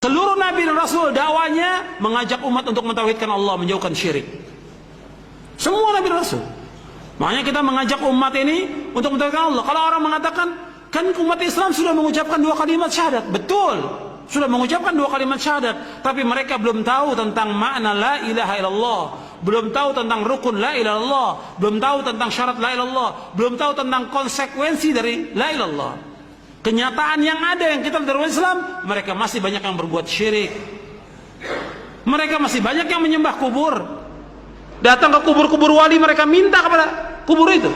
Seluruh Nabi dan Rasul dakwanya mengajak umat untuk mentauhidkan Allah, menjauhkan syirik. Semua Nabi dan Rasul. Makanya kita mengajak umat ini untuk mentauhidkan Allah. Kalau orang mengatakan, kan umat Islam sudah mengucapkan 2 kalimat syahadat. Betul, sudah mengucapkan 2 kalimat syahadat, tapi mereka belum tahu tentang makna la ilaha illallah, belum tahu tentang rukun la ilaha illallah, belum tahu tentang syarat la ilaha illallah, belum tahu tentang konsekuensi dari la ilaha illallah. Kenyataan yang ada yang kita lihat dari Islam, mereka masih banyak yang berbuat syirik. Mereka masih banyak yang menyembah kubur. Datang ke kubur-kubur wali, mereka minta kepada kubur itu.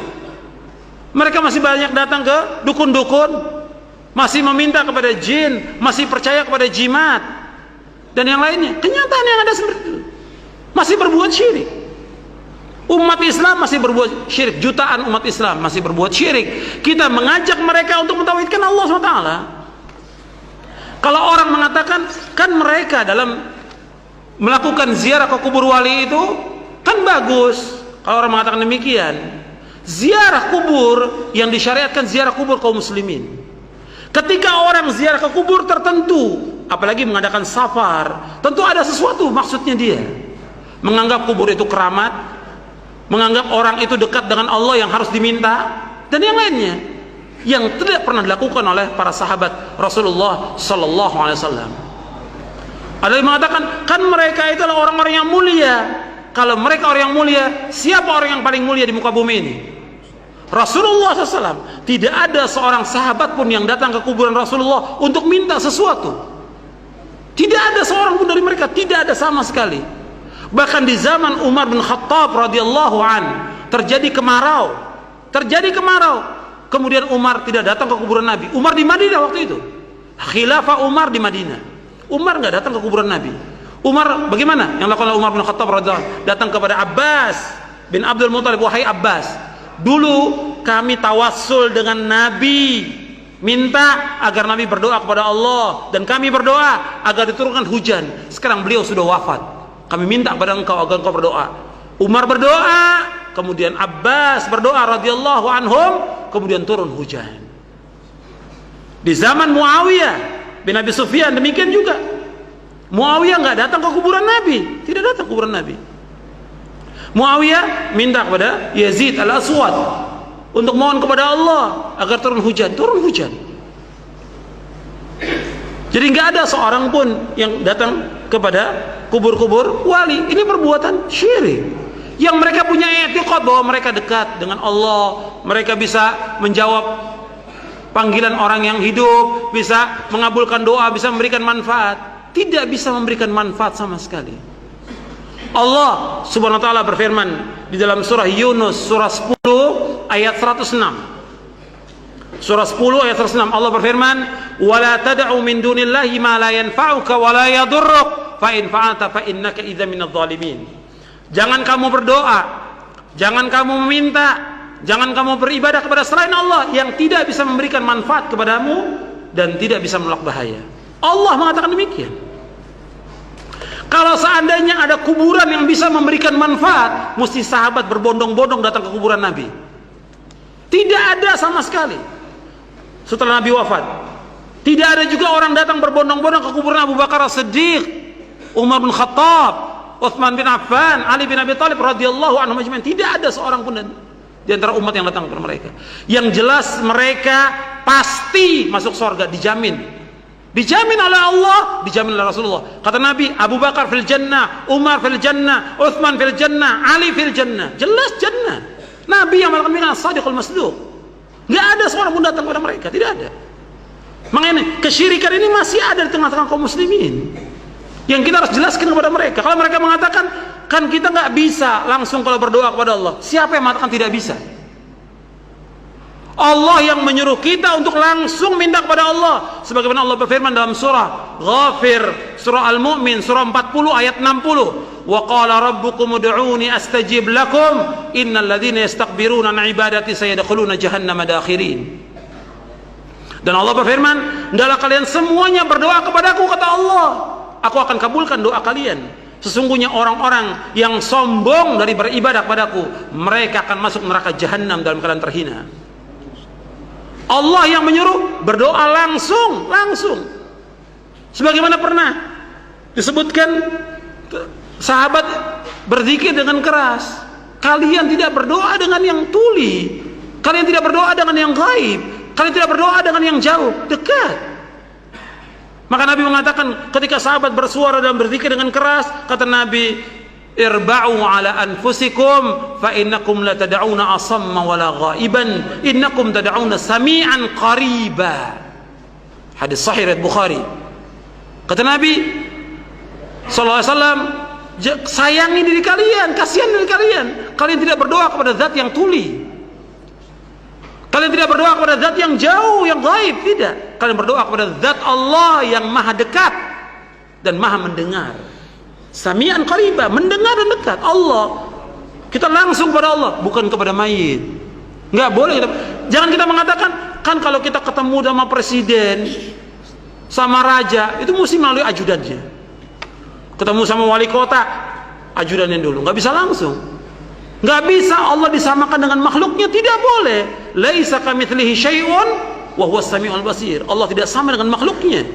Mereka masih banyak datang ke dukun-dukun, masih meminta kepada jin, masih percaya kepada jimat dan yang lainnya. Kenyataan yang ada seperti itu. Masih berbuat syirik. Umat Islam masih berbuat syirik. Jutaan umat Islam masih berbuat syirik. Kita mengajak mereka untuk mentauhidkan Allah SWT. Kalau orang mengatakan, kan mereka dalam melakukan ziarah ke kubur wali itu kan bagus. Kalau orang mengatakan demikian, ziarah kubur yang disyariatkan ziarah kubur kaum muslimin. Ketika orang ziarah ke kubur tertentu, apalagi mengadakan safar, tentu ada sesuatu maksudnya dia. Menganggap kubur itu keramat, menganggap orang itu dekat dengan Allah yang harus diminta, dan yang lainnya yang tidak pernah dilakukan oleh para sahabat Rasulullah Sallallahu Alaihi Wasallam. Ada yang mengatakan, kan mereka itu adalah orang-orang yang mulia. Kalau mereka orang yang mulia, siapa orang yang paling mulia di muka bumi ini? Rasulullah SAW. Tidak ada seorang sahabat pun yang datang ke kuburan Rasulullah untuk minta sesuatu. Tidak ada seorang pun dari mereka, tidak ada sama sekali. Bahkan di zaman Umar bin Khattab radhiyallahu an terjadi kemarau. Kemudian Umar tidak datang ke kuburan Nabi. Umar di Madinah waktu itu. Khilafah Umar di Madinah. Umar nggak datang ke kuburan Nabi. Umar bagaimana? Yang lakukan Umar bin Khattab radhiyallahu an, datang kepada Abbas bin Abdul Muthalib. Wahai Abbas, dulu kami tawassul dengan Nabi, minta agar Nabi berdoa kepada Allah, dan kami berdoa agar diturunkan hujan. Sekarang beliau sudah wafat, kami minta kepada engkau agar engkau berdoa. Umar berdoa, kemudian Abbas berdoa radhiyallahu anhum, kemudian turun hujan. Di zaman Muawiyah bin Abi Sufyan demikian juga. Muawiyah nggak datang ke kuburan Nabi, tidak datang ke kuburan Nabi. Muawiyah minta kepada Yazid al-Aswad untuk mohon kepada Allah agar turun hujan. Jadi nggak ada seorang pun yang datang kepada kubur-kubur wali. Ini perbuatan syirik. Yang mereka punya i'tiqad bahwa mereka dekat dengan Allah, mereka bisa menjawab panggilan orang yang hidup, bisa mengabulkan doa, bisa memberikan manfaat. Tidak bisa memberikan manfaat sama sekali. Allah Subhanahu wa taala berfirman di dalam surah Yunus surah 10 ayat 106. Surah 10 ayat 106 Allah berfirman, "Wala tad'u min dunillahi ma la yanfa'uka wa la yadurruk, fa in fa'alta fa innaka idza minadh dhalimin." Jangan kamu berdoa, jangan kamu meminta, jangan kamu beribadah kepada selain Allah yang tidak bisa memberikan manfaat kepadamu dan tidak bisa menolak bahaya. Allah mengatakan demikian. Kalau seandainya ada kuburan yang bisa memberikan manfaat, mesti sahabat berbondong-bondong datang ke kuburan Nabi. Tidak ada sama sekali setelah Nabi wafat. Tidak ada juga orang datang berbondong-bondong ke kuburan Abu Bakar As-Siddiq, Umar bin Khattab, Utsman bin Affan, Ali bin Abi Thalib radhiyallahu anhum ajma'in. Tidak ada seorang pun di antara umat yang datang kepada mereka. Yang jelas mereka pasti masuk surga, dijamin. Dijamin oleh Allah, dijamin oleh Rasulullah. Kata Nabi, Abu Bakar fil jannah, Umar fil jannah, Utsman fil jannah, Ali fil jannah. Jelas jannah. Nabi yang melakukan as-sadiqul masduq. Enggak ada seorang pun datang kepada mereka, tidak ada. Makanya kesyirikan ini masih ada di tengah-tengah kaum muslimin. Yang kita harus jelaskan kepada mereka. Kalau mereka mengatakan, kan kita nggak bisa langsung kalau berdoa kepada Allah. Siapa yang mengatakan tidak bisa? Allah yang menyuruh kita untuk langsung minta kepada Allah. Sebagaimana Allah berfirman dalam surah Ghafir, surah Al-Mu'min, surah 40 ayat 60. Wa qala rabbukum ud'uni astajib lakum innal ladzina yastakbiruna an ibadati sayadkhuluna jahannama dakhirin. Dan Allah berfirman, hendaklah kalian semuanya berdoa kepadaku, kata Allah. Aku akan kabulkan doa kalian. Sesungguhnya orang-orang yang sombong dari beribadah kepadaku, mereka akan masuk neraka jahanam dalam keadaan terhina. Allah yang menyuruh berdoa langsung. Sebagaimana pernah disebutkan sahabat berzikir dengan keras. Kalian tidak berdoa dengan yang tuli, kalian tidak berdoa dengan yang gaib, kalian tidak berdoa dengan yang jauh, dekat. Maka Nabi mengatakan ketika sahabat bersuara dan berzikir dengan keras, kata Nabi, irba'u ala anfusikum fa innakum la tad'una asamma wala ghaiban innakum tad'una sami'an qariba. Hadis sahih riwayat Bukhari. Kata Nabi sallallahu alaihi wasallam, sayangi diri kalian, kasihan diri kalian. Kalian tidak berdoa kepada zat yang tuli, kalian tidak berdoa kepada zat yang jauh, yang gaib, tidak. Kalian berdoa kepada zat Allah yang maha dekat dan maha mendengar. Sami'an qariba, mendengar dan dekat. Allah, kita langsung kepada Allah, bukan kepada mayit. Nggak boleh kita, jangan kita mengatakan, kan kalau kita ketemu sama presiden, sama raja, itu mesti melalui ajudannya. Ketemu sama wali kota, ajudannya dulu, nggak bisa langsung. Nggak bisa Allah disamakan dengan makhluknya, tidak boleh. Laisa kamitslihi syai'un wa huwas samiul basir. Allah tidak sama dengan makhluknya,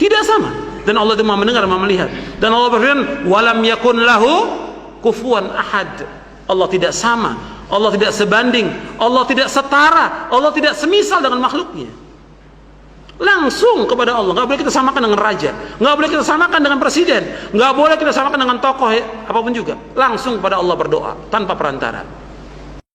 tidak sama. Dan Allah itu Maha mendengar, Maha melihat. Dan Allah berfirman, walam yakun lahu kufuwan ahad. Allah tidak sama, Allah tidak sebanding, Allah tidak setara, Allah tidak semisal dengan makhluknya. Langsung kepada Allah. Nggak boleh kita samakan dengan raja, nggak boleh kita samakan dengan presiden, nggak boleh kita samakan dengan tokoh apapun juga. Langsung kepada Allah berdoa tanpa perantara.